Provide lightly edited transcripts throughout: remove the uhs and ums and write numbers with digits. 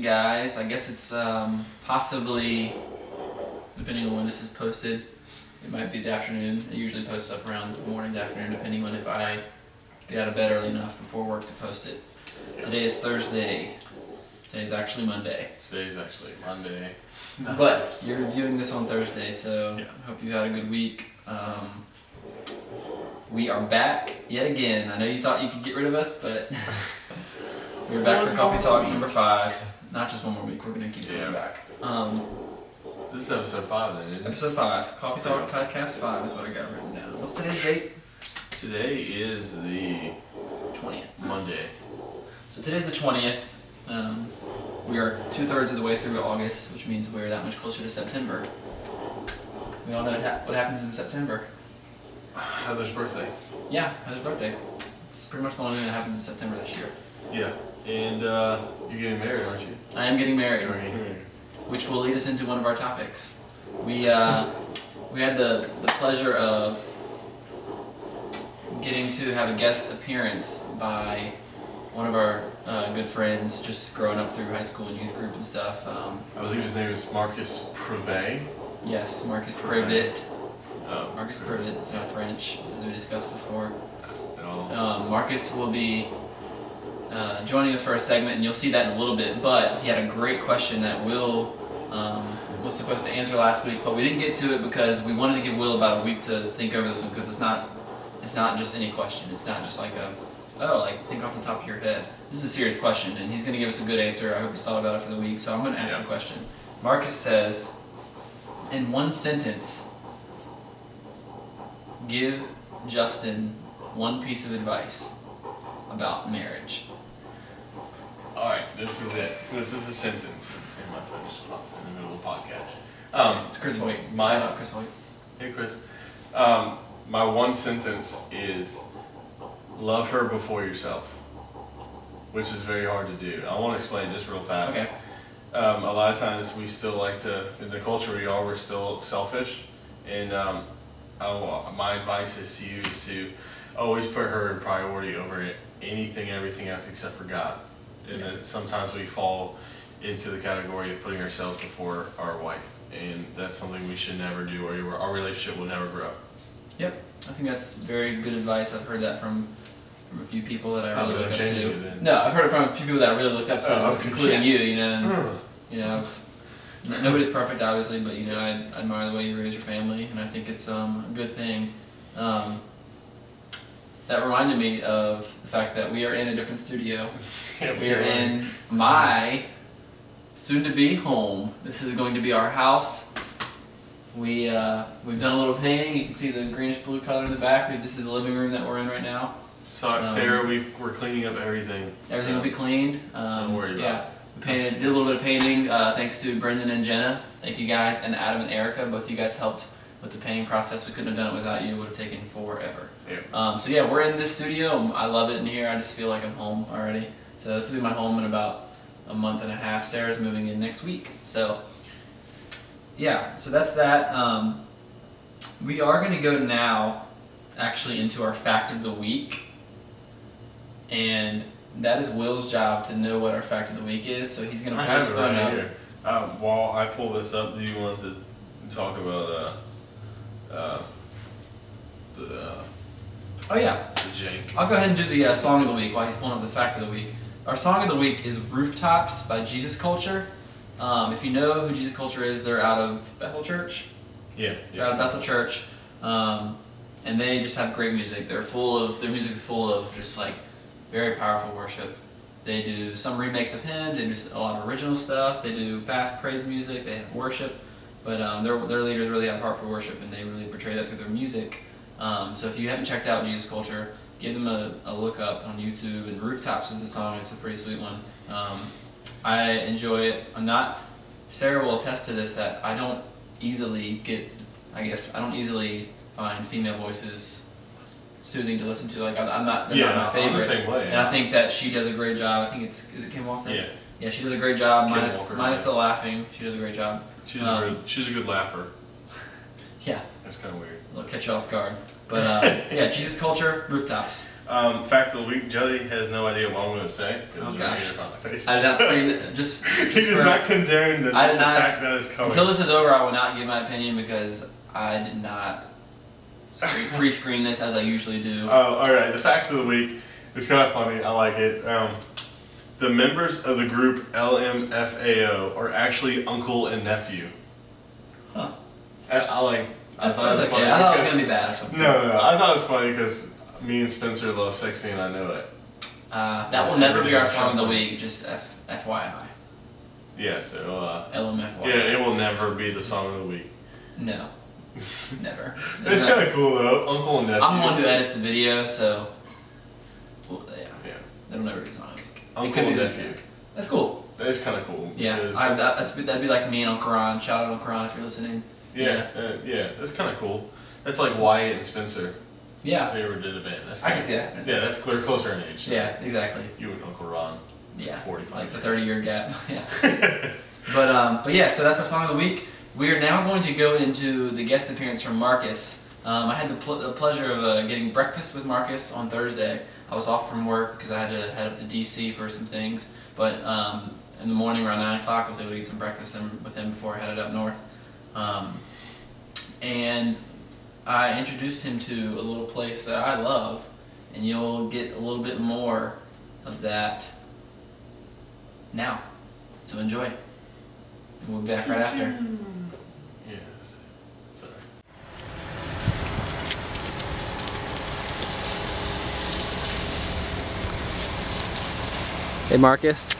Guys, I guess it's possibly, depending on when this is posted, it might be the afternoon. I usually post up around the morning to afternoon, depending on if I get out of bed early enough before work to post it. Today is Thursday. Today's actually Monday. Today's actually Monday. But you're viewing this on Thursday, so I hope you had a good week. We are back yet again. I know you thought you could get rid of us, but we're back for Coffee Talk number 5. Not just one more week, we're going to keep coming back. This is episode 5 then, isn't it? Episode 5. Coffee Talk Podcast 5 is what I got written down. What's today's date? Today is the 20th. Monday. So today's the 20th. We are 2/3 of the way through August, which means we're that much closer to September. We all know what happens in September. Heather's birthday. Yeah, Heather's birthday. It's pretty much the only thing that happens in September this year. Yeah, and you're getting married, aren't you? I am getting married. You're getting married. Which will lead us into one of our topics. We had the pleasure of getting to have a guest appearance by one of our good friends, just growing up through high school and youth group and stuff. I believe his name is Marcus Prevet. Yes, Marcus Prevet. Oh, Marcus Prevet, it's not French, as we discussed before. No. Marcus will be joining us for a segment, and you'll see that in a little bit, but he had a great question that Will was supposed to answer last week, but we didn't get to it because we wanted to give Will about a week to think over this one, because it's not just any question. It's not just like think off the top of your head. This is a serious question, and he's going to give us a good answer. I hope he's thought about it for the week, so I'm going to ask the question. Marcus says, in one sentence, give Justin one piece of advice about marriage. Alright, this is it. This is a sentence. And my phone just went off in the middle of the podcast. It's Chris Hoyt. Shout out Chris Hoyt. Hey Chris. My one sentence is love her before yourself, which is very hard to do. I want to explain just real fast. Okay. A lot of times we still like to, in the culture we are, we're still selfish, and my advice is to you is to always put her in priority over anything, everything else except for God. And then sometimes we fall into the category of putting ourselves before our wife, and that's something we should never do, or our relationship will never grow. Yep, I think that's very good advice. I've heard that from a few people that I really look up to. No, I've heard it from a few people that I really looked up to, including you. You know, and, nobody's perfect, obviously, but I admire the way you raise your family, and I think it's a good thing. That reminded me of the fact that we are in a different studio. We are in my soon-to-be home. This is going to be our house. We've done a little painting. You can see the greenish-blue color in the back. This is the living room that we're in right now. So Sarah, we're cleaning up everything. Everything will be cleaned. Don't worry about it. We did a little bit of painting thanks to Brendan and Jenna. Thank you guys, and Adam and Erica. Both of you guys helped with the painting process. We couldn't have done it without you. It would have taken forever. Yeah. So yeah, we're in this studio. I love it in here. I just feel like I'm home already. So this will be my home in about a month and a half. Sarah's moving in next week. So yeah, so that's that. We are going to go now actually into our fact of the week. And that is Will's job to know what our fact of the week is. So he's going to pull his phone up. Here. While I pull this up, do you want to talk about Oh yeah. the jank? I'll go ahead and do the song of the week while he's pulling up the fact of the week. Our song of the week is Rooftops by Jesus Culture. If you know who Jesus Culture is, they're out of Bethel Church. Yeah. They're out of Bethel Church. And they just have great music. Their music is full of just like very powerful worship. They do some remakes of hymns, they do a lot of original stuff, they do fast praise music, they have worship, but their leaders really have a heart for worship, and they really portray that through their music. So if you haven't checked out Jesus Culture, give them a look up on YouTube, and Rooftops is the song. It's a pretty sweet one. I enjoy it. I'm not Sarah will attest to this, that I don't easily find female voices soothing to listen to. Like I'm not, they're not my favorite. I'm the same way. And I think that she does a great job. I think is it Kim Walker? Yeah. Yeah, she does a great job. Kim Minus Walker, the laughing, she does a great job. She's a good laugher. Yeah. That's kind of weird. I'll catch you off guard. But yeah, Jesus Culture, Rooftops. Fact of the week: Juddy has no idea what I'm going to say because Oh, there's gosh. a on my face. I did not screen it. Just He does not condone the fact that it's coming. Until this is over, I will not give my opinion because I did not pre-screen this as I usually do. Oh, alright. The fact of the week is kind of funny. I like it. The members of the group LMFAO are actually uncle and nephew. Huh. I thought it was okay. funny. I thought it was going to be bad or something. No. I thought it was funny because me and Spencer love 16 and I know it. That will never be our song of the week, just FYI. Yeah, so, LMFY. yeah, it will never be the song of the week. No. Never. It's kind of cool though, uncle and nephew. I'm the one who edits the video, so. Well, yeah. Yeah. That'll never be the song of the week. Uncle and nephew. That's cool. That is kind of cool. Yeah. That'd be like me and Uncle Ron. Shout out Uncle Ron if you're listening. Yeah, that's kind of cool. That's like Wyatt and Spencer. Yeah. They ever did a band. I can see that. Yeah, they're closer in age. So. Yeah, exactly. You and Uncle Ron. Yeah. 45. Like the 30-year gap. Yeah. But yeah, so that's our song of the week. We are now going to go into the guest appearance from Marcus. I had the pleasure of getting breakfast with Marcus on Thursday. I was off from work because I had to head up to DC for some things. But in the morning around 9 o'clock, I was able to get some breakfast with him before I headed up north. And I introduced him to a little place that I love, and you'll get a little bit more of that now. So enjoy. And we'll be back right after. Yeah, sorry. Hey Marcus,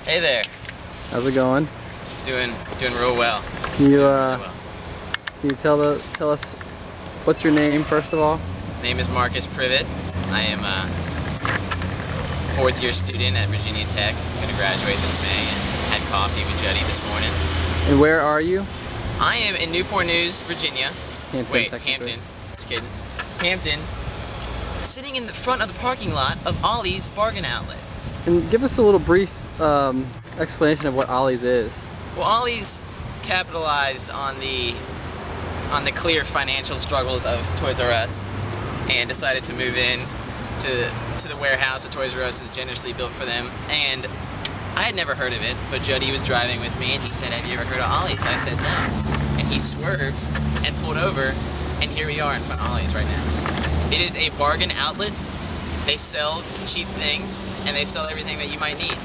Hey there. how's it going? Doing real well. Can you Really well. can you tell us what's your name first of all? Name is Marcus Privet. I am a fourth-year student at Virginia Tech. I'm going to graduate this May and had coffee with Juddy this morning. And where are you? I am in Newport News, Virginia. Hampton, technically. Hampton. Just kidding. Hampton. Sitting in the front of the parking lot of Ollie's Bargain Outlet. And give us a little brief explanation of what Ollie's is. Well, Ollie's capitalized on the clear financial struggles of Toys R Us and decided to move in to the warehouse that Toys R Us has generously built for them. And I had never heard of it, but Juddy was driving with me and he said, "Have you ever heard of Ollie's?" I said, "No." And he swerved and pulled over, and here we are in front of Ollie's right now. It is a bargain outlet. They sell cheap things, and they sell everything that you might need.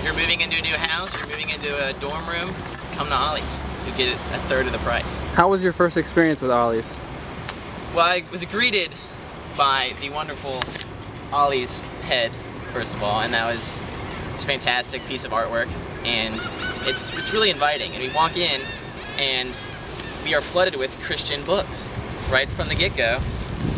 You're moving into a new house, you're moving into a dorm room, come to Ollie's. You get it a third of the price. How was your first experience with Ollie's? Well, I was greeted by the wonderful Ollie's head, first of all, and it's a fantastic piece of artwork, and it's really inviting. And we walk in, and we are flooded with Christian books right from the get-go.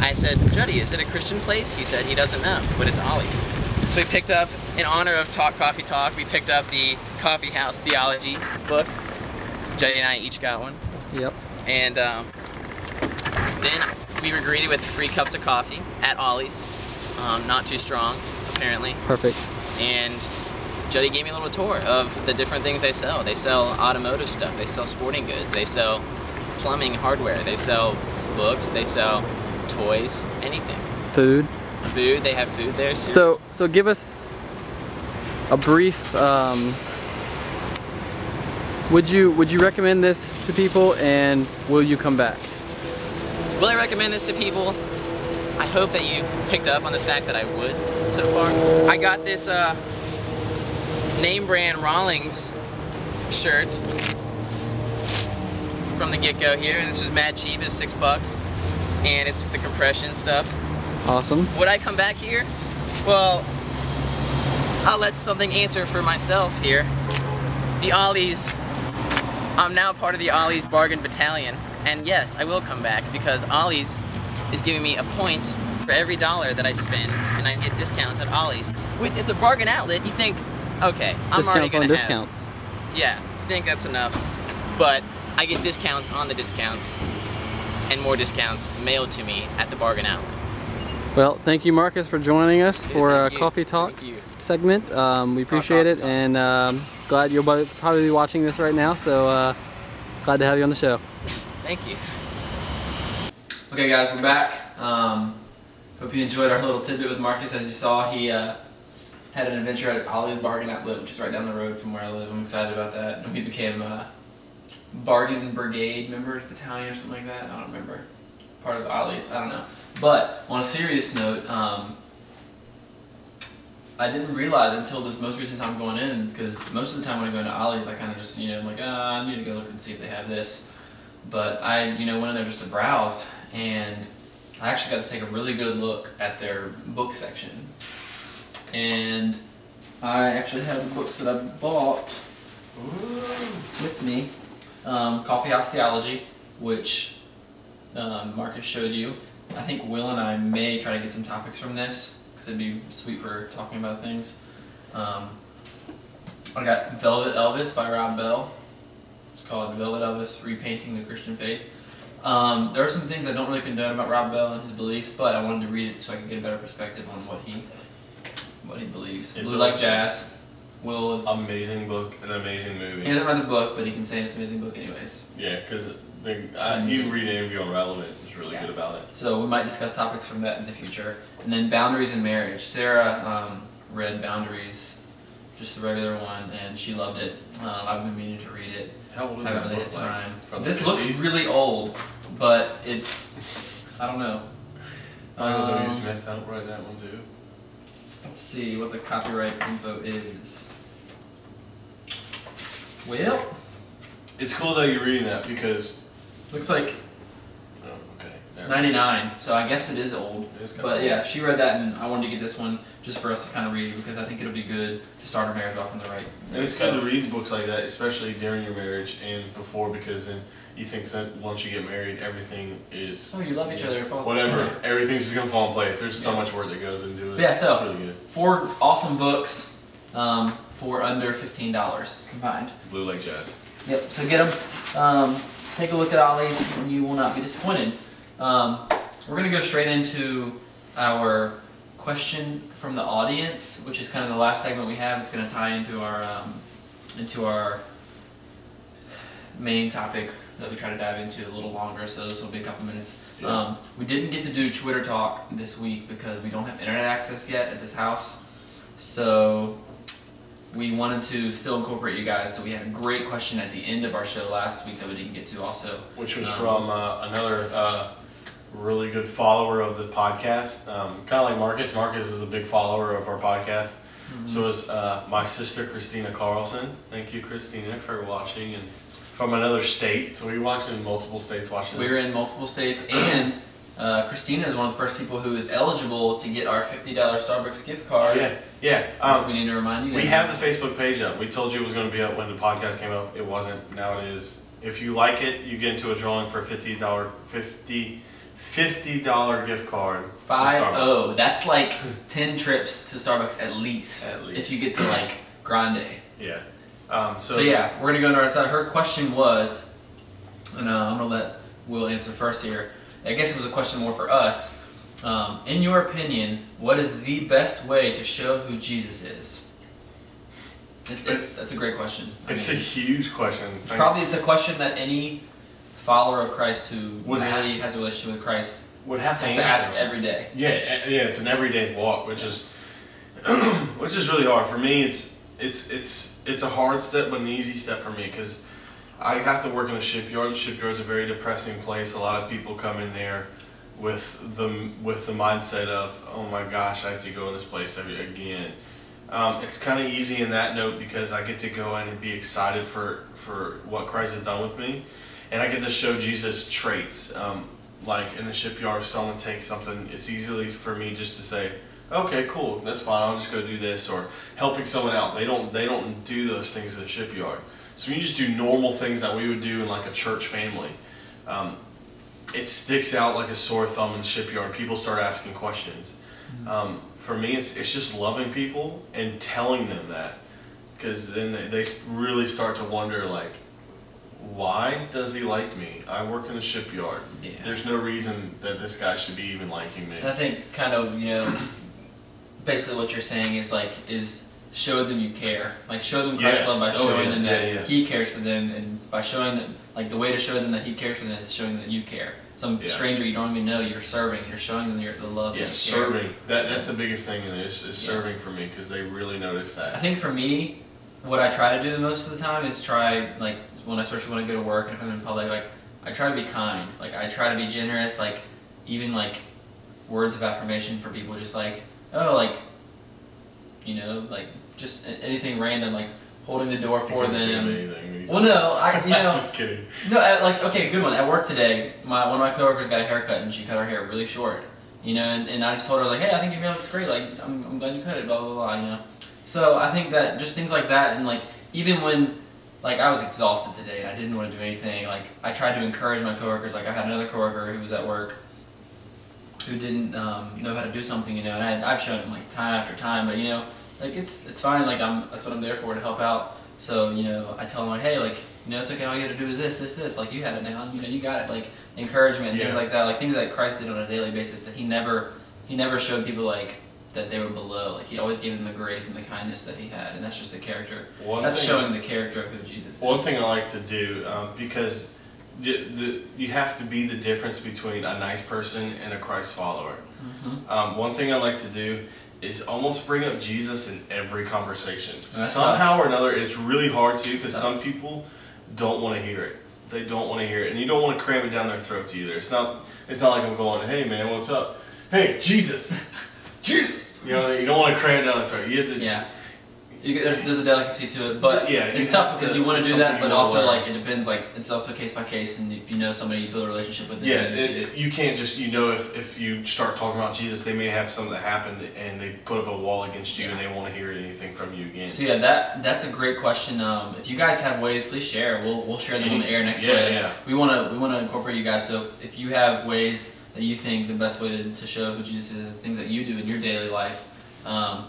I said, "Juddy, is it a Christian place?" He said he doesn't know, but it's Ollie's. So we picked up, in honor of Talk Coffee Talk, we picked up the Coffee House Theology book. Juddy and I each got one. Yep. And then we were greeted with free cups of coffee at Ollie's. Not too strong, apparently. Perfect. And Juddy gave me a little tour of the different things they sell. They sell automotive stuff, they sell sporting goods, they sell plumbing hardware, they sell books, they sell toys, anything. Food. Food, they have food there. So So give us a brief. Would you recommend this to people, and will you come back? will I recommend this to people? I hope that you've picked up on the fact that I would so far. I got this name brand Rawlings shirt from the get-go here. This was mad cheap, it's $6, and it's the compression stuff. Awesome. Would I come back here? Well, I'll let something answer for myself here. The Ollie's, I'm now part of the Ollie's Bargain Battalion, and yes, I will come back because Ollie's is giving me a point for every $1 that I spend, and I get discounts at Ollie's. Which, it's a bargain outlet. You think, okay, I'm already Discounts gonna on have discounts. Yeah, I think that's enough. But I get discounts on the discounts and more discounts mailed to me at the Bargain Outlet. Well, thank you, Marcus, for joining us for a Thank you. coffee talk Thank you. segment. We appreciate it, talk. and glad you'll probably be watching this right now, so glad to have you on the show. Thank you. Okay, guys, we're back. Hope you enjoyed our little tidbit with Marcus. As you saw, he had an adventure at Ollie's Bargain Outlet, which is right down the road from where I live. I'm excited about that. And we became Bargain Brigade member, battalion or something like that. I don't remember. Part of Ollie's. I don't know. But on a serious note, I didn't realize until this most recent time going in, because most of the time when I go into Ollie's, I kind of just, I'm like, I need to go look and see if they have this. But I, went in there just to browse, and I actually got to take a really good look at their book section. And I actually have the books that I bought with me. Coffee House Theology, which Marcus showed you. I think Will and I may try to get some topics from this, because it'd be sweet for talking about things. I got Velvet Elvis by Rob Bell. It's called Velvet Elvis, Repainting the Christian Faith. There are some things I don't really condone about Rob Bell and his beliefs, but I wanted to read it so I could get a better perspective on what he believes. It's Blue Like Jazz. Will is... Amazing book, an amazing movie. He hasn't read the book, but he can say it's an amazing book anyways. Yeah, because you read an interview on Relevant, it's really good about it. So we might discuss topics from that in the future. And then Boundaries in Marriage. Sarah read Boundaries, just the regular one, and she loved it. I've been meaning to read it. How old is I that haven't really book? had time. From This the looks 50s? really old, but it's, I don't know. Michael W. Smith helped write that one too. Let's see what the copyright info is. Well, It's cool that you're reading that because, looks like oh, okay. 99, so I guess it is old. It's kinda But old. yeah, she read that, and I wanted to get this one just for us to kind of read, because I think it'll be good to start our marriage off in the right. And it's good to read books like that, especially during your marriage and before, because then you think that once you get married, everything is Oh, you love each other. It falls whatever. into place. Everything's just gonna fall in place. There's so much work that goes into it. But yeah, so it's really good. 4 awesome books for under $15 combined. Blue Lake Jazz. Yep. So get them. Take a look at Ollie's, and you will not be disappointed. We're gonna go straight into our question from the audience, which is kind of the last segment we have. It's gonna tie into our main topic that we try to dive into a little longer. So this will be a couple minutes. Yeah. We didn't get to do Twitter talk this week because we don't have internet access yet at this house. So we wanted to still incorporate you guys. So we had a great question at the end of our show last week that we didn't get to also. Which was from another really good follower of the podcast. Kind of like Marcus. Marcus is a big follower of our podcast. Mm-hmm. So is my sister Christina Carlson. Thank you, Christina, for watching, and from another state. So we watched in multiple states watching this. We were in multiple states, and Christina is one of the first people who is eligible to get our $50 Starbucks gift card. Yeah. We need to remind you guys. We have the Facebook page up. We told you it was going to be up when the podcast came up. It wasn't. Now it is. If you like it, you get into a drawing for a $50 gift card. to Starbucks. 50. That's like 10 trips to Starbucks at least. At least. If you get to like Grande. Yeah. So yeah, we're gonna go into our side. Her question was, and I'm gonna let Will answer first here. I guess it was a question more for us. In your opinion, what is the best way to show who Jesus is? That's a great question. It's a huge question. It's a question that any follower of Christ who Would really has a relationship with Christ would have to has to answer ask every day. Yeah, it's an everyday walk, which is really hard for me. It's a hard step, but an easy step for me because I have to work in a shipyard. The shipyard's a very depressing place. A lot of people come in there with the mindset of, oh my gosh, I have to go in this place again. It's kind of easy in that note because I get to go in and be excited for what Christ has done with me, and I get to show Jesus traits. Like in the shipyard, if someone takes something, it's easily for me just to say, okay, cool, that's fine, I'll just go do this, or helping someone out. They don't do those things in the shipyard. So we just do normal things that we would do in like a church family. It sticks out like a sore thumb in the shipyard. People start asking questions. For me, it's just loving people and telling them that because then they really start to wonder, like, why does he like me? I work in a shipyard. Yeah. There's no reason that this guy should be even liking me. And I think kind of, basically what you're saying is show them you care. Like, show them Christ's love by showing them that He cares for them, and by showing them, like, the way to show them that He cares for them is showing them that you care. Some stranger you don't even know, you're serving, you're showing them the love that you care. Serving. That's the biggest thing in this, is serving for me, because they really notice that. I think for me, what I try to do the most of the time is try, like, especially when I go to work and if I'm in public, like, I try to be kind. Like, I try to be generous, like, even, like, words of affirmation for people, just like, oh, like, like, just anything random, like, holding the door for them. Well, no, just kidding. No, like, okay, good one. At work today, one of my coworkers got a haircut, and she cut her hair really short, and I just told her, like, hey, I think your hair looks great, like, I'm glad you cut it, blah, blah, blah, So I think that just things like that, and, like, even when, like, I was exhausted today and I didn't want to do anything, like, I tried to encourage my coworkers. Like, I had another coworker who was at work who didn't know how to do something, and I've shown him, like, time after time, but, like, it's fine, like, that's what I'm there for, to help out. So, I tell him, like, hey, like, it's okay, all you gotta do is this, like, you had it now, you got it, like, encouragement and things like that, like, things that Christ did on a daily basis that He never showed people, like, that they were below. Like, He always gave them the grace and the kindness that He had, and that's just the character. That's showing the character of who Jesus is. One thing I like to do, because you have to be the difference between a nice person and a Christ follower. Mm-hmm. One thing I like to do is almost bring up Jesus in every conversation. That's Somehow or another, it's really hard to, because some people don't want to hear it. They don't want to hear it, and you don't want to cram it down their throats either. It's not like I'm going, hey man, what's up? Hey, Jesus! Jesus! You don't want to cram it down their throat. You have to, there's a delicacy to it, but it's tough because you want to do that, but also, like, it depends, like, it's also case by case, and if you know somebody, you build a relationship with them. Yeah, you can't just, if you start talking about Jesus, they may have something that happened and they put up a wall against you and they want to hear anything from you again. So that's a great question. If you guys have ways, please share. We'll share them on the air next week. Yeah. We want to incorporate you guys. So if you have ways that you think the best way to show who Jesus is, things that you do in your daily life,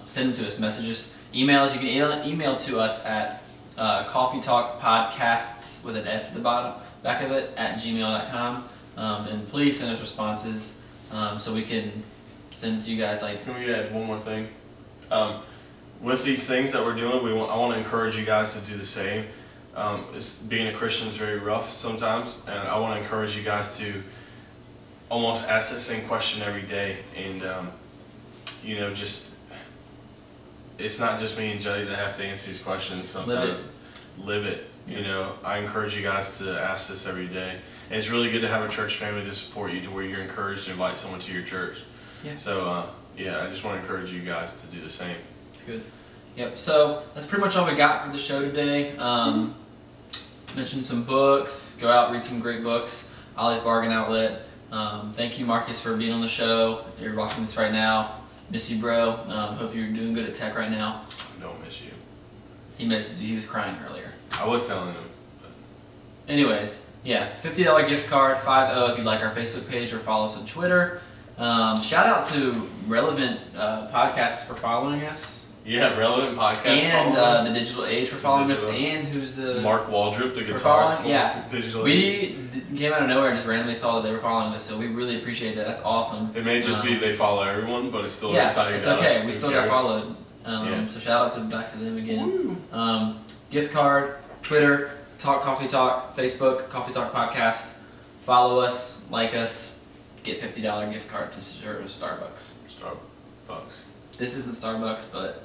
send them to us. Message us. Email us. You can email to us at Coffee Talk Podcasts with an S at the back of it at gmail.com. And please send us responses so we can send it to you guys. Like, can we add one more thing? With these things that we're doing, I want to encourage you guys to do the same. Being a Christian is very rough sometimes, and I want to encourage you guys to almost ask that same question every day, and just. It's not just me and Juddy that have to answer these questions. Sometimes live it. I encourage you guys to ask this every day. And it's really good to have a church family to support you, to where you're encouraged to invite someone to your church. Yeah. So, I just want to encourage you guys to do the same. It's good. Yep. So that's pretty much all we got for the show today. Mention some books. Go out, read some great books. Ollie's Bargain Outlet. Thank you, Marcus, for being on the show. You're watching this right now. Miss you, bro. Hope you're doing good at tech right now. Don't miss you. He misses you. He was crying earlier. I was telling him. Anyways, $50 gift card, 50 if you like our Facebook page or follow us on Twitter. Shout out to Relevant Podcasts for following us. Yeah, Relevant Podcasts. And the Digital Age for following us. And who's the... Mark Waldrop, the guitarist. Yeah. Digital Age. We came out of nowhere and just randomly saw that they were following us, so we really appreciate that. That's awesome. It may just be they follow everyone, but it's still exciting it's to okay. us. We still got followed. So shout out back to them again. Gift card, Twitter, Coffee Talk, Facebook, Coffee Talk Podcast. Follow us, like us, get $50 gift card to Starbucks. Starbucks. This isn't Starbucks, but